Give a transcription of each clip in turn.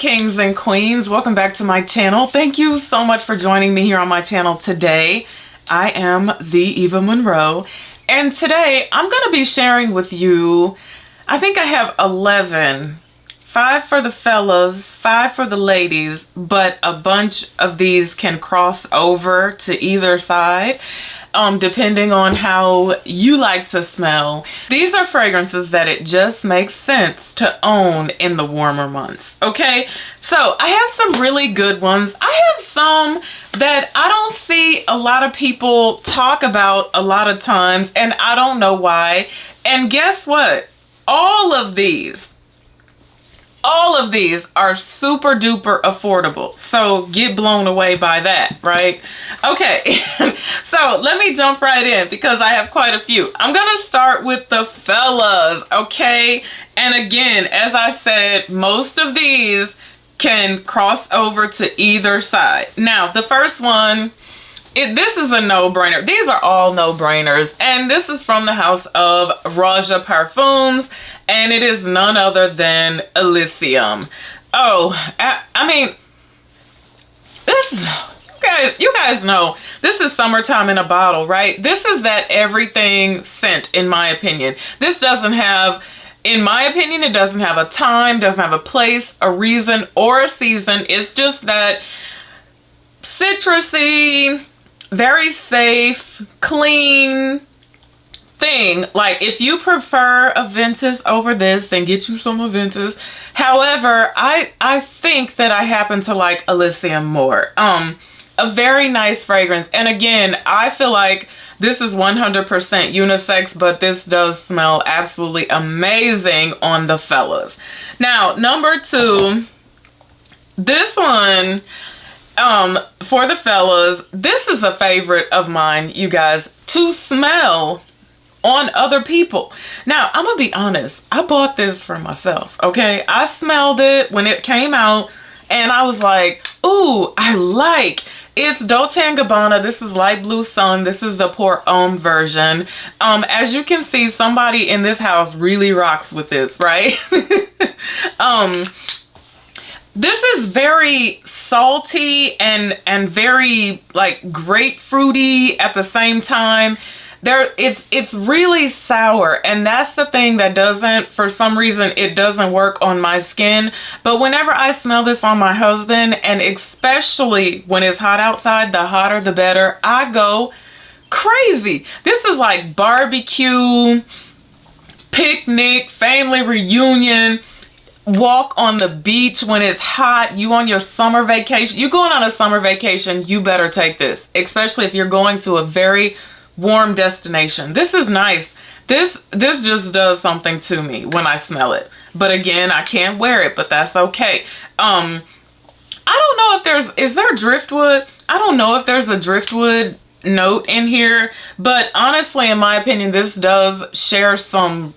kings and queens, welcome back to my channel. Thank you so much for joining me here on my channel today. I am the Eva Monroe, and today I'm going to be sharing with you, I think I have 11, 5 for the fellas, 5 for the ladies, but a bunch of these can cross over to either side. Depending on how you like to smell. These are fragrances that it just makes sense to own in the warmer months, okay? So I have some really good ones. I have some that I don't see a lot of people talk about a lot of times, and I don't know why. And guess what? All of these are super duper affordable. So get blown away by that, right? Okay, so let me jump right in because I have quite a few. I'm gonna start with the fellas, okay? And again, as I said, most of these can cross over to either side. Now, the first one, this is a no-brainer. These are all no-brainers, and this is from the house of Roja Parfums, and it is none other than Elysium. Oh, I mean, this, you guys know, this is summertime in a bottle, right? This is that everything scent, in my opinion. This doesn't have, in my opinion, it doesn't have a time, doesn't have a place, a reason, or a season. It's just that citrusy, very safe, clean thing. Like, if you prefer Aventus over this, then get you some Aventus. However, I think that I happen to like Elysium more. A very nice fragrance. And again, I feel like this is 100% unisex, but this does smell absolutely amazing on the fellas. Now, number 2, this one, for the fellas, this is a favorite of mine, you guys, to smell on other people. Now, I'm gonna be honest, I bought this for myself, okay? I smelled it when it came out and I was like, ooh, I like. It's Dolce Gabbana. This is Light Blue Sun. This is the Pour Homme version. As you can see, somebody in this house really rocks with this, right? This is very salty and very like grapefruity at the same time. It's really sour, and that's the thing that doesn't, for some reason, it doesn't work on my skin. But whenever I smell this on my husband, and especially when it's hot outside, the hotter the better, I go crazy. This is like barbecue, picnic, family reunion, walk on the beach when it's hot, you on your summer vacation. You going on a summer vacation, you better take this, especially if you're going to a very warm destination. This is nice. This just does something to me when I smell it. But again, I can't wear it, but that's okay. I don't know if is there driftwood? I don't know if there's a driftwood note in here, but honestly, in my opinion, this does share some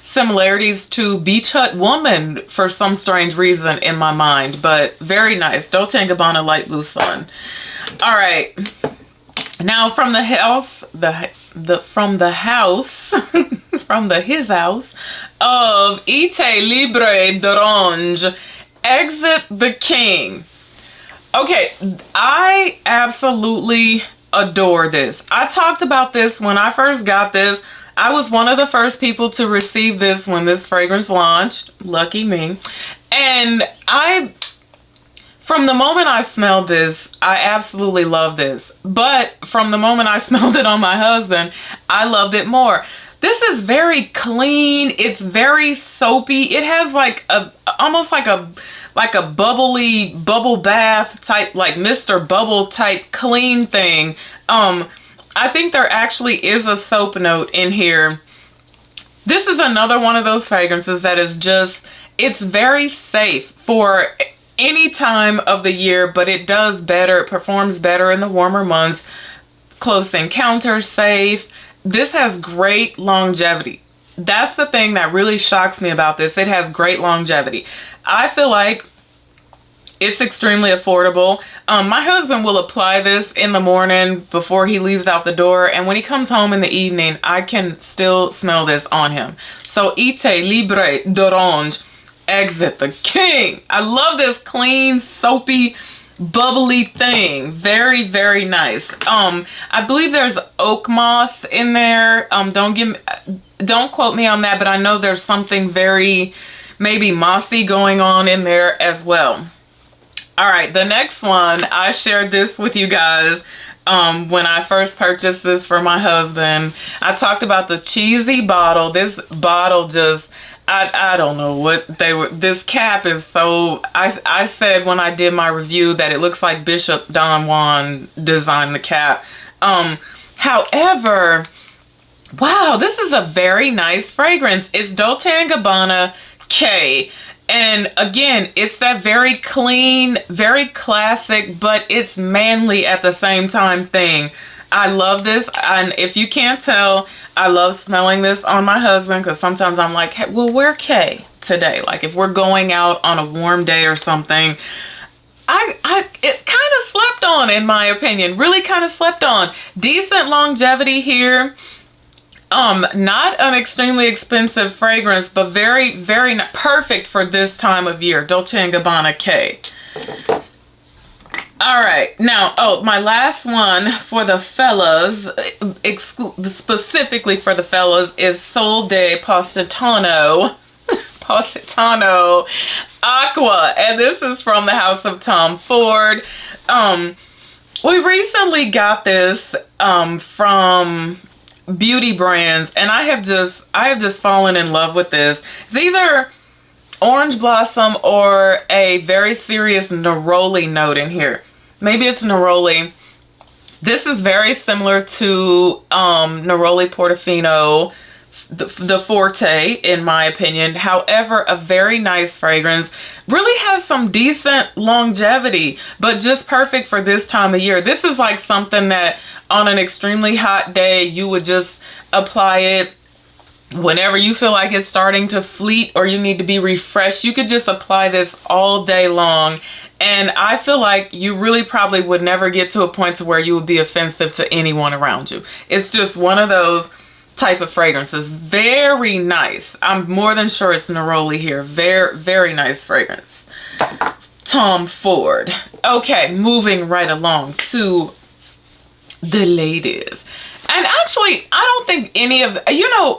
similarities to Beach Hut Woman for some strange reason in my mind, but very nice. Dolce Gabbana Light Blue Sun. All right. Now from the house, his house of Etat Libre d'Orange, Exit the King. Okay, I absolutely adore this. I talked about this when I first got this. I was one of the first people to receive this when this fragrance launched. Lucky me. And from the moment I smelled this, I absolutely love this. But from the moment I smelled it on my husband, I loved it more. This is very clean. It's very soapy. It has like almost like a bubbly bubble bath type, like Mr. Bubble type clean thing. I think there actually is a soap note in here. This is another one of those fragrances that is just, it's very safe for any time of the year, but it does better, it performs better in the warmer months. Close encounter safe. This has great longevity. That's the thing that really shocks me about this. It has great longevity. I feel like it's extremely affordable. My husband will apply this in the morning before he leaves out the door, and when he comes home in the evening, I can still smell this on him. So Etat Libre d'Orange, Exit the King. I love this clean, soapy, bubbly thing. Very, very nice. I believe there's oak moss in there. Don't quote me on that, but I know there's something very maybe mossy going on in there as well. All right, the next one, I shared this with you guys when I first purchased this for my husband. I talked about the cheesy bottle. This bottle just, I don't know what they were. This cap is so, I said when I did my review that it looks like Bishop Don Juan designed the cap. However, wow, this is a very nice fragrance. It's Dolce & Gabbana K. And again, it's that very clean, very classic, but it's manly at the same time thing. I love this. And if you can't tell, I love smelling this on my husband because sometimes I'm like, hey, we'll wear K today. Like if we're going out on a warm day or something, it kind of slept on, in my opinion. Really kind of slept on. Decent longevity here. Not an extremely expensive fragrance, but very, very perfect for this time of year. Dolce & Gabbana K. All right, now, my last one for the fellas, specifically for the fellas, is Sol de Positano. Positano Aqua, and this is from the house of Tom Ford. We recently got this from beauty brands, and I have just fallen in love with this. It's either orange blossom or a very serious neroli note in here. Maybe it's neroli. This is very similar to Neroli Portofino, the Forte, in my opinion. However, a very nice fragrance. Really has some decent longevity, but just perfect for this time of year. This is like something that on an extremely hot day, you would just apply it whenever you feel like it's starting to fleet or you need to be refreshed. You could just apply this all day long. And I feel like you really probably would never get to a point to where you would be offensive to anyone around you. It's just one of those type of fragrances. Very nice. I'm more than sure it's neroli here. Very, very nice fragrance. Tom Ford. Okay, moving right along to the ladies. And actually, I don't think any of,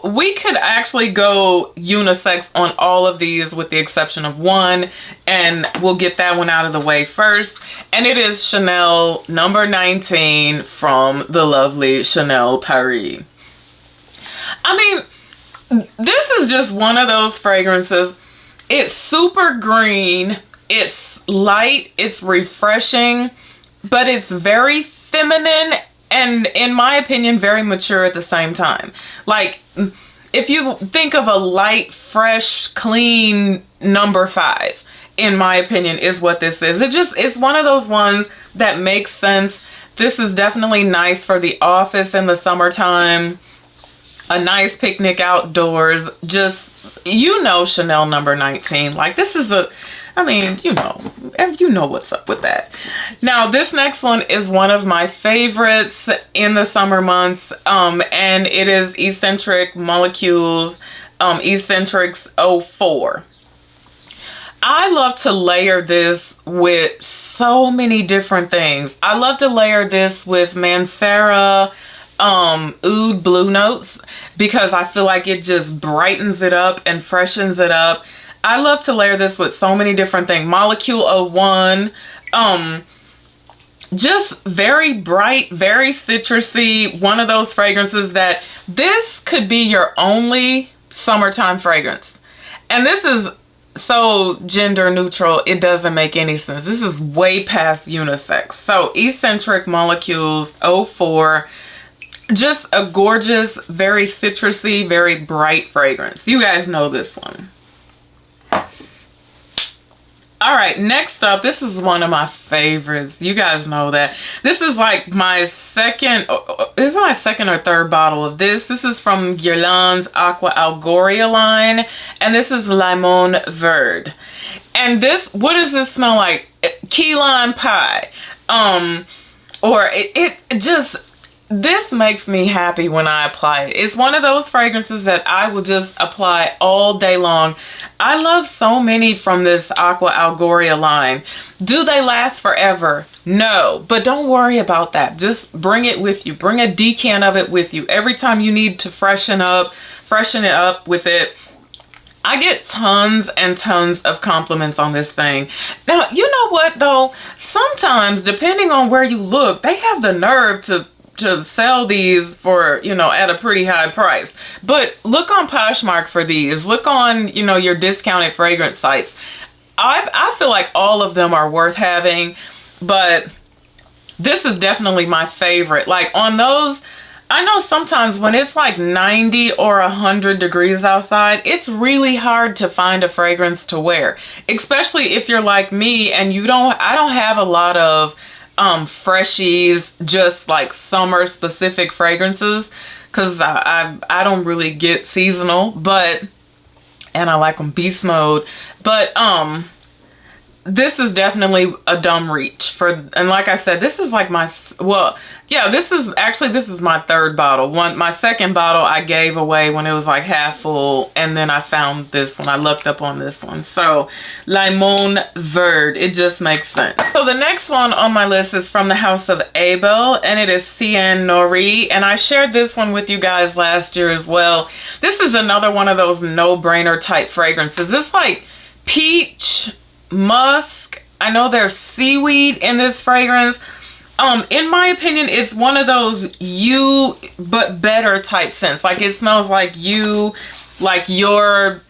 we could actually go unisex on all of these with the exception of one, and we'll get that one out of the way first. And it is Chanel number 19 from the lovely Chanel Paris. I mean, this is just one of those fragrances. It's super green, it's light, it's refreshing, but it's very feminine and, in my opinion, very mature at the same time. Like, if you think of a light, fresh, clean number 5, in my opinion, is what this is. It's one of those ones that makes sense. This is definitely nice for the office in the summertime. A nice picnic outdoors. Just, Chanel number 19. Like, this is you know what's up with that. Now, this next one is one of my favorites in the summer months, and it is Eccentric Molecules, Eccentrics 04. I love to layer this with so many different things. I love to layer this with Mancera Oud Blue Notes because I feel like it just brightens it up and freshens it up. I love to layer this with so many different things. Molecule 01, just very bright, very citrusy. One of those fragrances that this could be your only summertime fragrance. And this is so gender neutral, it doesn't make any sense. This is way past unisex. So Eccentric Molecules 04, just a gorgeous, very citrusy, very bright fragrance. You guys know this one. All right, next up, this is one of my favorites. You guys know that. This is like my second or third bottle of this. This is from Guerlain's Aqua Algoria line, and this is Limon Verde. And this, what does this smell like? Key lime pie. Or it just, this makes me happy when I apply it. It's one of those fragrances that I will just apply all day long. I love so many from this Aqua Algoria line. Do they last forever? No, but don't worry about that. Just bring it with you. Bring a decant of it with you. Every time you need to freshen it up with it. I get tons and tons of compliments on this thing. Now, you know what though? Sometimes, depending on where you look, they have the nerve to sell these for, you know, at a pretty high price. But look on Poshmark for these. Look on, you know, your discounted fragrance sites. I feel like all of them are worth having, but this is definitely my favorite. Like on those, I know sometimes when it's like 90 or 100 degrees outside, it's really hard to find a fragrance to wear, especially if you're like me and I don't have a lot of freshies, just like summer specific fragrances, because I don't really get seasonal, and I like them beast mode, but this is definitely a dumb reach and like I said, this is like this is my third bottle. My second bottle I gave away when it was like half full, and then I found this one. I looked up on this one. So Limon Verde, it just makes sense. So the next one on my list is from the house of Abel, and it is Cyan Nori, and I shared this one with you guys last year as well. This is another one of those no-brainer type fragrances. It's like peach, musk. I know there's seaweed in this fragrance. In my opinion, it's one of those you but better type scents. Like it smells like you, like your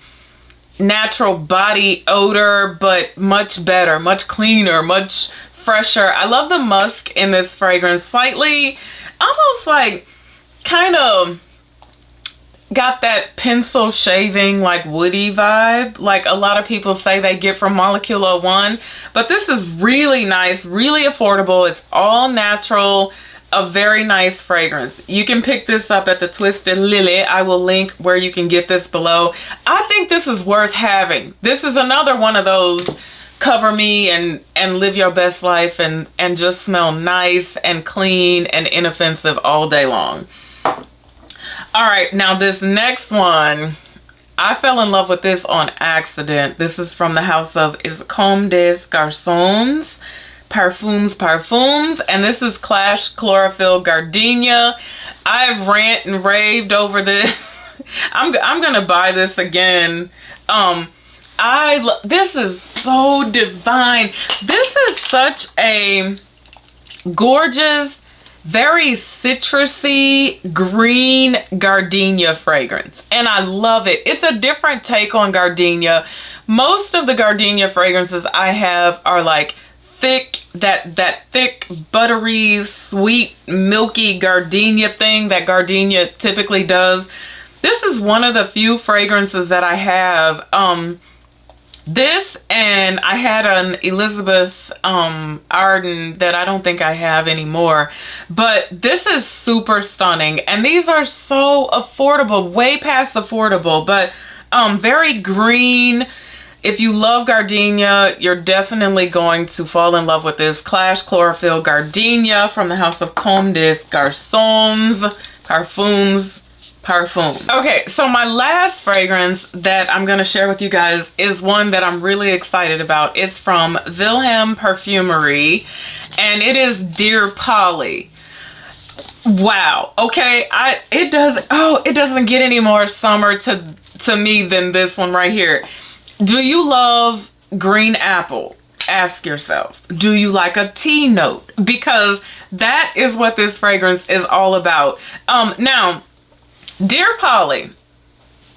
natural body odor, but much better, much cleaner, much fresher. I love the musk in this fragrance. Slightly, almost like kind of got that pencil shaving, like woody vibe, like a lot of people say they get from Molecule 1. But this is really nice, really affordable. It's all natural, a very nice fragrance. You can pick this up at the Twisted Lily. I will link where you can get this below. I think this is worth having. This is another one of those cover me and live your best life and just smell nice and clean and inoffensive all day long. All right, now this next one, I fell in love with this on accident. This is from the house of Comme des Garcons, Parfums, and this is Clash Chlorophyll Gardenia. I've rant and raved over this. I'm gonna buy this again. This is so divine. This is such a gorgeous, very citrusy green gardenia fragrance, and I love it. It's a different take on gardenia. Most of the gardenia fragrances I have are like thick, that thick, buttery, sweet, milky gardenia thing that gardenia typically does. This is one of the few fragrances that I have. This, and I had an Elizabeth Arden that I don't think I have anymore, but this is super stunning, and these are so affordable, way past affordable, but very green. If you love gardenia, you're definitely going to fall in love with this Clash Chlorophyll Gardenia from the house of Comme des Garcons, Parfums. Okay, so my last fragrance that I'm going to share with you guys is one that I'm really excited about. It's from Wilhelm Perfumery, and it is Dear Polly. Wow. Okay, it doesn't get any more summer to me than this one right here. Do you love green apple? Ask yourself. Do you like a tea note? Because that is what this fragrance is all about. Now, Dear Polly,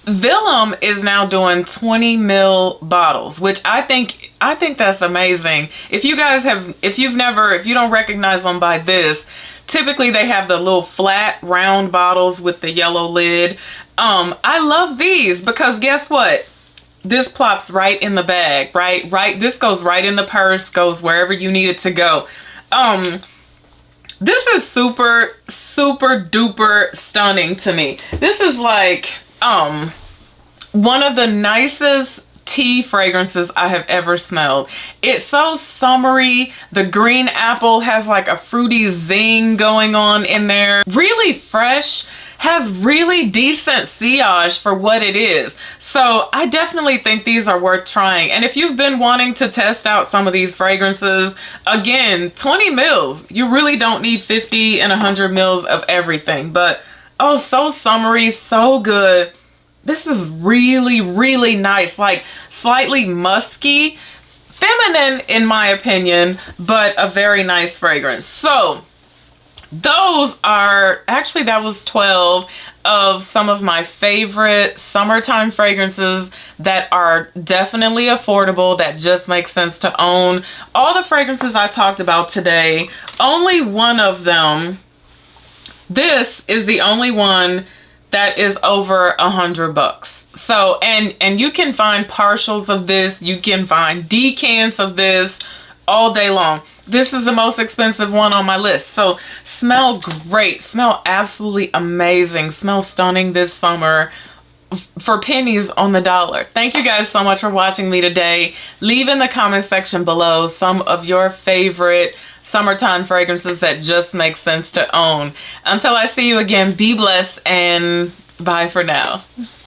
Vilhelm is now doing 20 ml bottles, which I think that's amazing. If you don't recognize them by this, typically they have the little flat round bottles with the yellow lid. I love these because guess what? This plops right in the bag, right? This goes right in the purse, goes wherever you need it to go. This is super, super duper stunning to me. This is like one of the nicest tea fragrances I have ever smelled. It's so summery. The green apple has like a fruity zing going on in there. Really fresh. Has really decent sillage for what it is. So I definitely think these are worth trying. And if you've been wanting to test out some of these fragrances, again, 20 mils. You really don't need 50 and 100 mils of everything. But oh, so summery, so good. This is really, really nice. Like slightly musky, feminine in my opinion, but a very nice fragrance. So those are, actually that was 12 of some of my favorite summertime fragrances that are definitely affordable, that just make sense to own. All the fragrances I talked about today, only one of them, this is the only one that is over $100. So, and you can find partials of this, you can find decants of this all day long. This is the most expensive one on my list. So smell great, smell absolutely amazing, smell stunning this summer for pennies on the dollar. Thank you guys so much for watching me today. Leave in the comment section below some of your favorite summertime fragrances that just make sense to own. Until I see you again, be blessed and bye for now.